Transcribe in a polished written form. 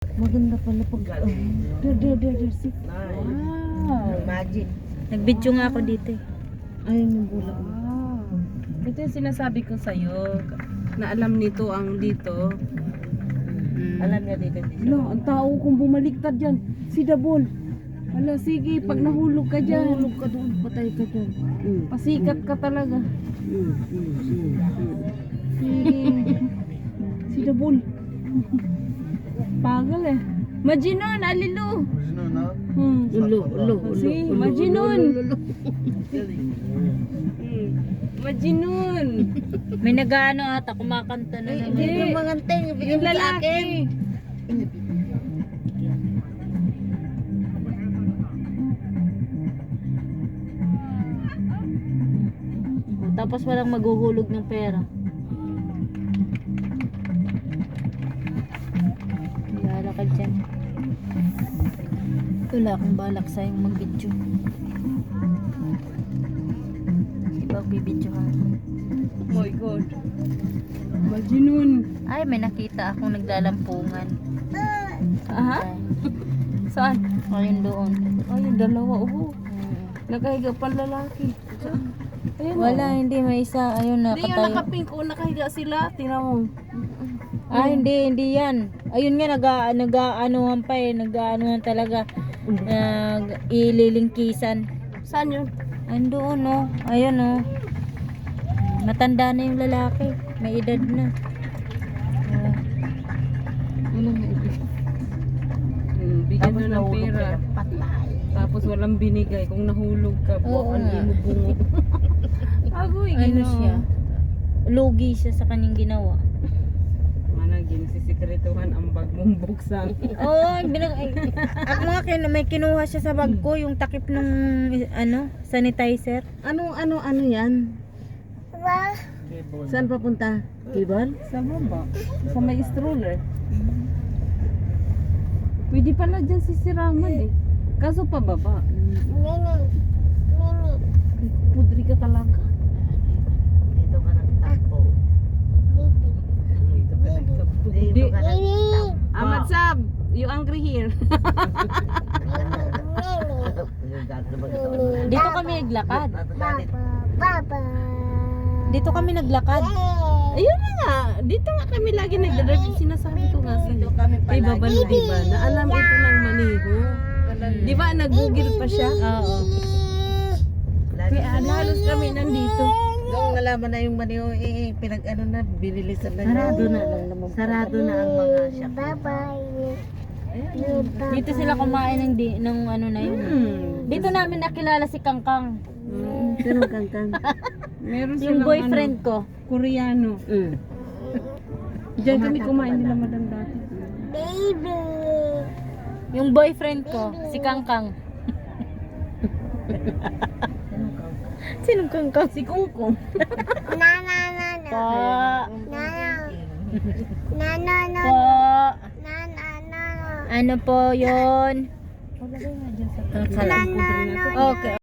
Maganda pala pag... There, see? Wow. Imagine. Nag-video nga ako dito eh. Ayun yung bulak. Wow. Ito yung sinasabi ko sa'yo. Na alam nito ang dito. Alam niya dito. No, ang tao kung bumaliktad dyan. Si Dabol. Ala, sige, pag nahulog ka dyan. Nahulog ka doon, patay ka dyan. Pasikat ka talaga. Sige. Si Dabol. Pagal eh. Majinon, alilo. Ulo. Si, Majinon. Majinon. May nag-ano ata, kumakanta na naman. Hindi yung mga anteng, Yung lalaki. Tapos walang maghuhulog ng pera. Bahala ka dyan. Wala akong balak sa'yong mag-video. Ibang bibidyo ka. Oh my God. Majinon. Ay, may nakita akong naglalampungan. Aha? Saan? Ayun doon. Ay, yung dalawa. Nakahiga pa lalaki. Ayun, Wala, hindi. May isa. Ayun, Hindi yung nakatayo. nakapink o nakahiga sila. Tingnan mo. Ah, hindi yan. Ayun nga, nag-aanuhan pa eh. Nag-aanuhan talaga. Ililingkisan. Saan yun? Andoon, oh. Ayun, oh. Matanda na yung lalaki. May edad na. Ano nga ito? Bigyan na ng pera. Patay. Tapos walang binigay. Kung nahulog ka, Oo buwan nga. mo bungo. Agoy, Ano siya? Lugi siya sa kanyang ginawa. Managing sisikretuhan ang bag mong buksan. Oo, ako nga may kinuha siya sa bag ko. Yung takip ng sanitizer. Ano yan? Saan papunta? Kibal? Sa baba. Sa may stroller. Pwede pala dyan sisiraman eh. Kaso pababa. Pudri ka talaga. Dito ka nagtapo. Dito ka nagtapo. Ahmad Sab, you angry here? Dito kami naglakad. Dito kami naglakad. Ayun na nga. Dito nga kami lagi nagdadrive. Sinasabi ko nga sa iyo. Kay Babalo, diba? Na alam ito ng maniho. Di ba nag-google pa siya? Oo. Kaya halos kami nandito. Nung nalaman na yung maniho, pinag-ano na, binilisan na. Sarado na lang naman. Sarado na ang mga shop. Dito sila kumain ng ano na yun. Dito namin nakilala si Kangkang. Pero kangkang. Meron Yung silang boyfriend ko. Koreano. Diyan kami kumain nila madam dati. Yung boyfriend ko, si Kangkang. Sinong Kangkang? Si Kungkong. Po. Po. Ano po yun? Okay.